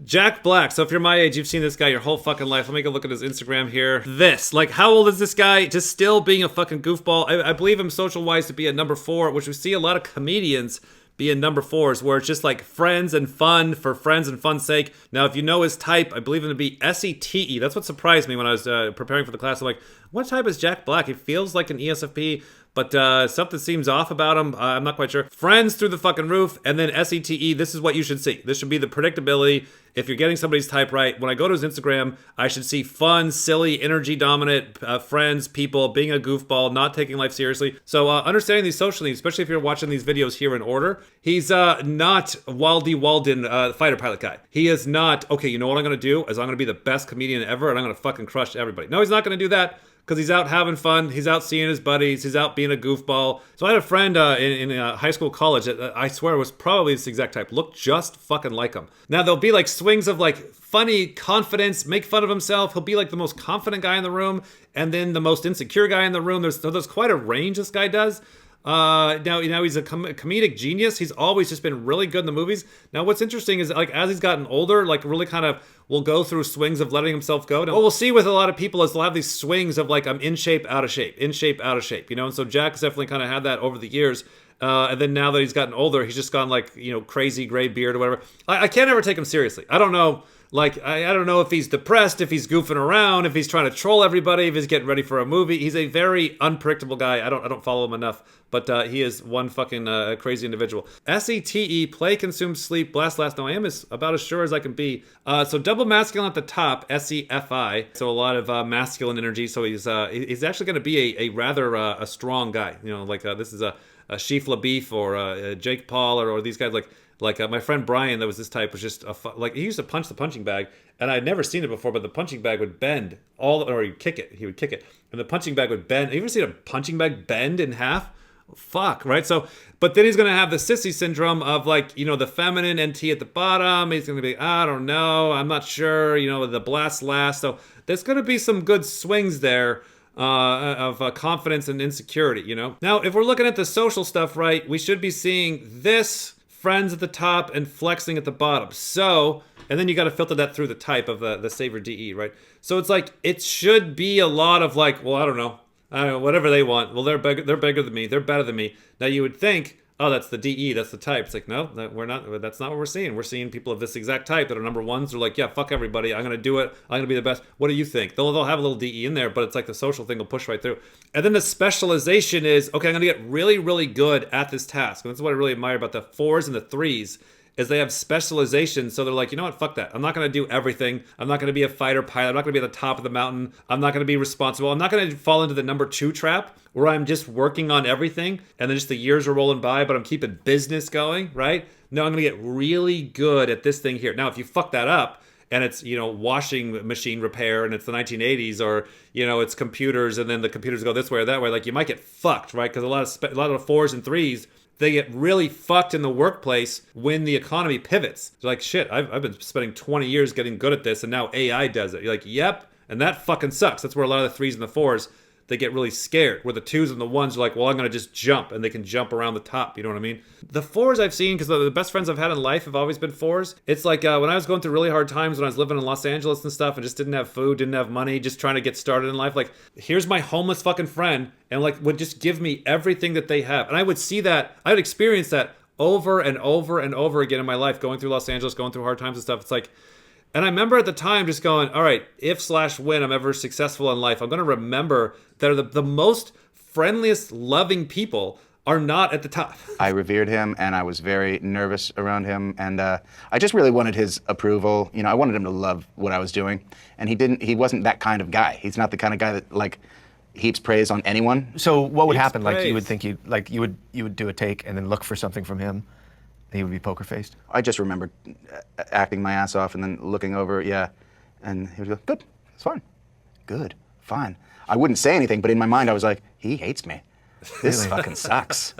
Jack Black. So if you're my age, you've seen this guy your whole fucking life. Let me go look at his Instagram here. Like, how old is this guy? Just still being a fucking goofball. I believe him social-wise to be a number 4, which we see a lot of comedians being number 4s, where it's just like friends and fun for friends and fun's sake. Now, if you know his type, I believe him to be SETE. That's what surprised me when I was preparing for the class. I'm like, what type is Jack Black? He feels like an ESFP, but something seems off about him. I'm not quite sure. Friends through the fucking roof, and then SETE. This is what you should see. This should be the predictability. If you're getting somebody's type right, when I go to his Instagram, I should see fun, silly, energy-dominant friends, people, being a goofball, not taking life seriously. So understanding these social needs, especially if you're watching these videos here in order, he's not Waldy Walden fighter pilot guy. He is not, okay, you know what I'm going to do? Is I'm going to be the best comedian ever, and I'm going to fucking crush everybody. No, he's not going to do that. Because he's out having fun, he's out seeing his buddies, he's out being a goofball. So I had a friend in high school, college, that I swear was probably this exact type, looked just fucking like him. Now there'll be like swings of like funny confidence, make fun of himself. He'll be like the most confident guy in the room, and then the most insecure guy in the room. There's quite a range this guy does. Now he's a comedic genius. He's always just been really good in the movies. Now what's interesting is like as he's gotten older, like really kind of will go through swings of letting himself go. Now, what we'll see with a lot of people is they'll have these swings of like I'm in shape, out of shape, in shape, out of shape, you know. And so Jack's definitely kind of had that over the years. And then now that he's gotten older, he's just gone like, you know, crazy gray beard or whatever. I can't ever take him seriously. I don't know. Like, I don't know if he's depressed, if he's goofing around, if he's trying to troll everybody, if he's getting ready for a movie. He's a very unpredictable guy. I don't follow him enough, but he is one fucking crazy individual. SETE, play, consume, sleep, blast, last. Now, I am about as sure as I can be. So double masculine at the top, SEFI. So a lot of masculine energy. So he's actually going to be a rather a strong guy. You know, like this is a Sheaf LaBeef or Jake Paul or these guys like my friend Brian, that was this type, was just like he used to punch the punching bag, and I had never seen it before, but the punching bag would bend or he'd kick it. He would kick it, and the punching bag would bend. Have you ever seen a punching bag bend in half? Fuck, right? So, but then he's gonna have the sissy syndrome of like, you know, the feminine NT at the bottom. He's gonna be, I don't know, I'm not sure, you know, the blast last. So there's gonna be some good swings there. Of confidence and insecurity, you know? Now, if we're looking at the social stuff, right, we should be seeing this, friends at the top and flexing at the bottom. So, and then you got to filter that through the type of the Saver DE, right? So it's like, it should be a lot of like, well, I don't know, whatever they want. Well, they're bigger than me. They're better than me. Now you would think, oh, that's the DE, that's the type. It's like, no, we're not. That's not what we're seeing. We're seeing people of this exact type that are number 1s. They're like, yeah, fuck everybody. I'm gonna do it. I'm gonna be the best. What do you think? They'll have a little DE in there, but it's like the social thing will push right through. And then the specialization is, okay, I'm gonna get really, really good at this task. And that's what I really admire about the 4s and the 3s. Is they have specialization, so they're like, you know what, fuck that. I'm not going to do everything. I'm not going to be a fighter pilot. I'm not going to be at the top of the mountain. I'm not going to be responsible. I'm not going to fall into the number 2 trap where I'm just working on everything and then just the years are rolling by, but I'm keeping business going, right? No, I'm going to get really good at this thing here. Now, if you fuck that up and it's, you know, washing machine repair and it's the 1980s, or, you know, it's computers and then the computers go this way or that way, like you might get fucked, right? Because a lot of the 4s and 3s, they get really fucked in the workplace when the economy pivots. They're like, shit, I've been spending 20 years getting good at this, and now AI does it. You're like, yep, and that fucking sucks. That's where a lot of the 3s and the 4s, they get really scared. Where the 2s and the 1s are like, well, I'm going to just jump, and they can jump around the top. You know what I mean? The 4s I've seen, because the best friends I've had in life have always been 4s. It's like when I was going through really hard times when I was living in Los Angeles and stuff and just didn't have food, didn't have money, just trying to get started in life. Like, here's my homeless fucking friend, and like would just give me everything that they have. And I would see that, I would experience that over and over and over again in my life, going through Los Angeles, going through hard times and stuff. It's like, and I remember at the time just going, all right, if/when I'm ever successful in life, I'm going to remember that the most friendliest, loving people are not at the top. I revered him, and I was very nervous around him, and I just really wanted his approval. You know, I wanted him to love what I was doing, and he wasn't that kind of guy. He's not the kind of guy that, like, heaps praise on anyone. So what would happen? Like, you would think you would do a take and then look for something from him, and he would be poker faced? I just remember acting my ass off and then looking over, yeah, and he would go, good, it's fine. Good, fine. I wouldn't say anything, but in my mind I was like, he hates me. This fucking sucks.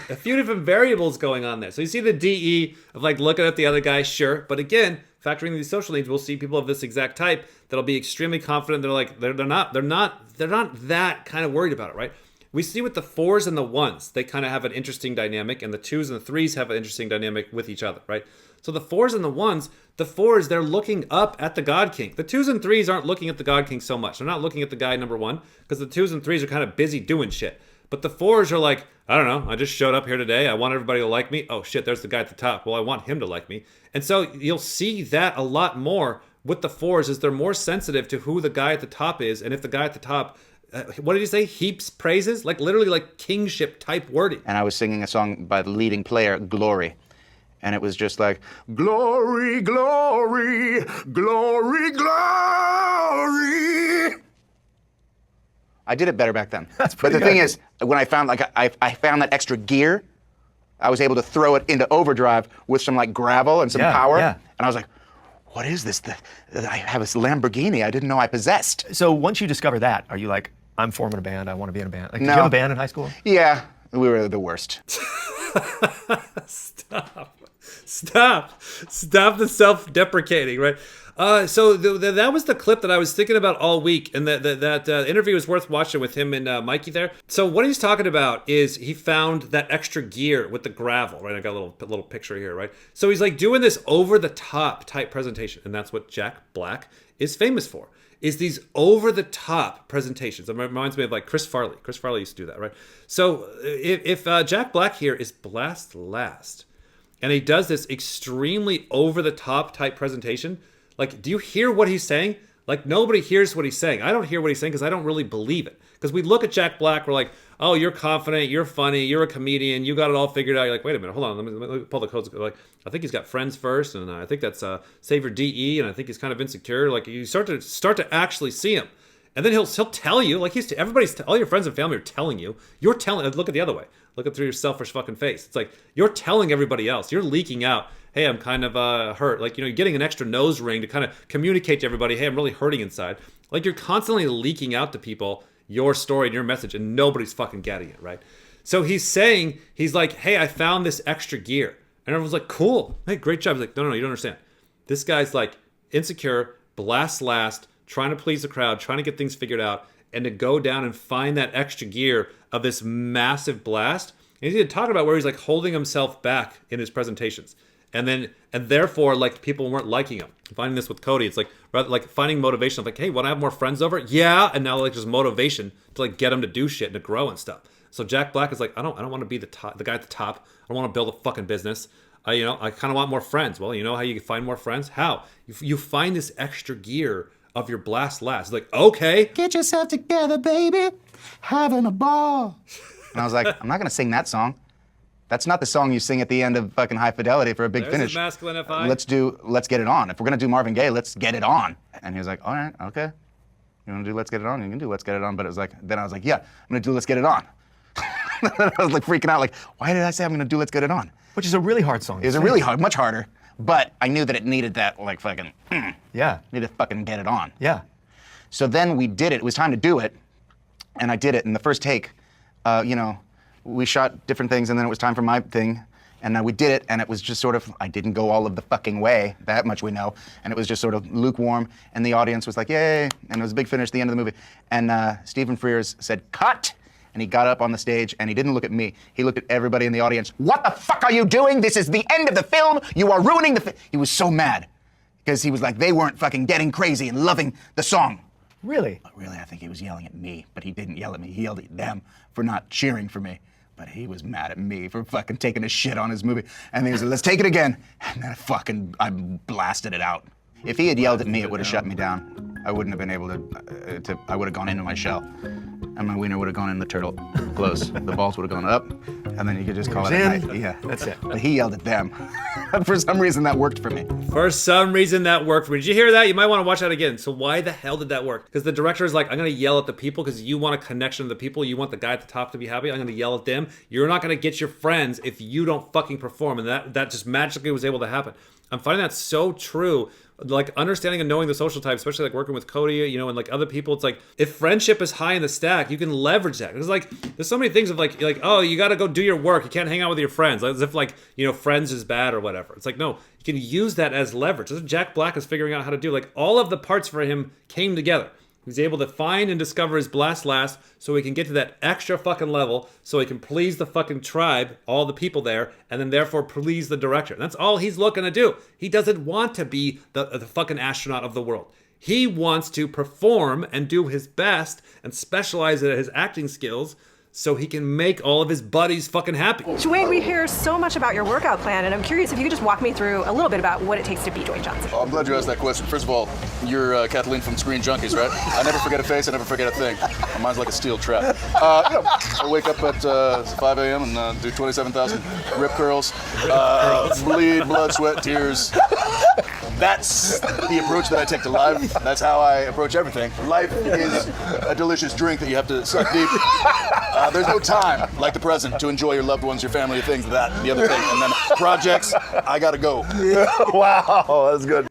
A few different variables going on there. So you see the DE of like looking at the other guy, sure, but again, factoring these social needs, we'll see people of this exact type that'll be extremely confident. They're like, they're not that kind of worried about it, right? We see with the 4s and the 1s, they kind of have an interesting dynamic, and the 2s and the 3s have an interesting dynamic with each other, right? So the 4s and the 1s, the 4s, they're looking up at the God King. The 2s and 3s aren't looking at the God King so much. They're not looking at the guy number 1, because the 2s and 3s are kind of busy doing shit. But the 4s are like, I don't know, I just showed up here today. I want everybody to like me. Oh shit, there's the guy at the top. Well, I want him to like me. And so you'll see that a lot more with the 4s, is they're more sensitive to who the guy at the top is. And if the guy at the top, what did he say? Heaps praises? Like literally like kingship type wording. And I was singing a song by the leading player, Glory. And it was just like, glory, glory, glory, glory. I did it better back then. That's but pretty the thing good. is, when I found I found that extra gear, I was able to throw it into overdrive with some like gravel and some power. Yeah. And I was like, what is this? I have this Lamborghini I didn't know I possessed. So once you discover that, are you like, I'm forming a band, I want to be in a band? Like, did No. you have a band in high school? Yeah, we were the worst. Stop the self-deprecating, right? So that was the clip that I was thinking about all week, and that interview was worth watching with him and Mikey there. So what he's talking about is he found that extra gear with the gravel, right? I got a little picture here, right? So he's like doing this over-the-top type presentation, and that's what Jack Black is famous for, is these over-the-top presentations. It reminds me of like Chris Farley. Chris Farley used to do that, right? So if Jack Black here is blast last, and he does this extremely over-the-top type presentation, like, do you hear what he's saying? Like, nobody hears what he's saying. I don't hear what he's saying because I don't really believe it. Because we look at Jack Black, we're like, oh, you're confident, you're funny, you're a comedian, you got it all figured out. You're like, wait a minute, hold on, let me pull the codes. Like, I think he's got friends first, and I think that's Savior DE, and I think he's kind of insecure. Like, you start to actually see him. And then he'll tell you, like all your friends and family are telling you. You're telling, look at the other way. Look at through your selfish fucking face. It's like, you're telling everybody else. You're leaking out, hey, I'm kind of hurt. Like, you're getting an extra nose ring to kind of communicate to everybody, hey, I'm really hurting inside. Like, you're constantly leaking out to people your story and your message, and nobody's fucking getting it, right? So he's like, hey, I found this extra gear. And everyone's like, cool. Hey, great job. He's like, no, you don't understand. This guy's like insecure, blast last, trying to please the crowd, trying to get things figured out, and to go down and find that extra gear of this massive blast. And he's talking about where he's like holding himself back in his presentations. And therefore, like, people weren't liking him. Finding this with Cody, it's like, rather like finding motivation of like, hey, want to have more friends over? Yeah. And now like just motivation to like get him to do shit and to grow and stuff. So Jack Black is like, I don't want to be the guy at the top. I don't want to build a fucking business. I kind of want more friends. Well, you know how you can find more friends? How? You find this extra gear of your blast last. It's like, okay. Get yourself together, baby. Having a ball. And I was like, I'm not going to sing that song. That's not the song you sing at the end of fucking High Fidelity for a big There's finish. his masculine FI. Let's Get It On. If we're going to do Marvin Gaye, let's get it on. And he was like, all right, okay. You want to do Let's Get It On? You can do Let's Get It On. But it was like, then I was like, yeah, I'm going to do Let's Get It On. I was like freaking out, like, why did I say I'm going to do Let's Get It On? Which is a really hard song. It was a really hard, much harder. But I knew that it needed that, like, fucking, Yeah. needed to fucking get it on. Yeah. So then we did it. It was time to do it. And I did it. In the first take, we shot different things, and then it was time for my thing. And we did it, and it was just sort of, I didn't go all of the fucking way, that much we know. And it was just sort of lukewarm, and the audience was like, yay, and it was a big finish at the end of the movie. And Stephen Frears said, cut! And he got up on the stage, and he didn't look at me. He looked at everybody in the audience. What the fuck are you doing? This is the end of the film. You are ruining the film. He was so mad, because he was like, they weren't fucking getting crazy and loving the song. Really? But really, I think he was yelling at me, but he didn't yell at me. He yelled at them for not cheering for me. But he was mad at me for fucking taking a shit on his movie. And he was like, let's take it again. And then I blasted it out. If he had yelled at me, it would have shut me down. I wouldn't have been able to I would have gone into my shell. And my wiener would have gone in the turtle close. The balls would have gone up, and then you could just call it a night. Yeah, That's it. But he yelled at them. For some reason, that worked for me. For some reason that worked for me. Did you hear that? You might want to watch that again. So why the hell did that work? Because the director is like, I'm going to yell at the people because you want a connection to the people. You want the guy at the top to be happy. I'm going to yell at them. You're not going to get your friends if you don't fucking perform. And that just magically was able to happen. I'm finding that so true. Like understanding and knowing the social type, especially like working with Cody, and like other people, it's like if friendship is high in the stack, you can leverage that. It's like there's so many things of like oh, you got to go do your work. You can't hang out with your friends, as if like friends is bad or whatever. It's like no, you can use that as leverage. That's what Jack Black is figuring out how to do. Like all of the parts for him came together. He's able to find and discover his blast last so he can get to that extra fucking level so he can please the fucking tribe, all the people there, and then therefore please the director. That's all he's looking to do. He doesn't want to be the fucking astronaut of the world. He wants to perform and do his best and specialize in his acting skills so he can make all of his buddies fucking happy. Dwayne, we hear so much about your workout plan, and I'm curious if you could just walk me through a little bit about what it takes to be Dwayne Johnson. Oh, I'm glad you asked that question. First of all, you're Kathleen from Screen Junkies, right? I never forget a face, I never forget a thing. Mine's like a steel trap. I wake up at 5 a.m. and do 27,000 rip curls, bleed, blood, sweat, tears. That's the approach that I take to life. That's how I approach everything. Life is a delicious drink that you have to suck deep. There's no time like the present to enjoy your loved ones, your family, your things, that, the other thing. And then projects, I gotta go. Wow, that's good.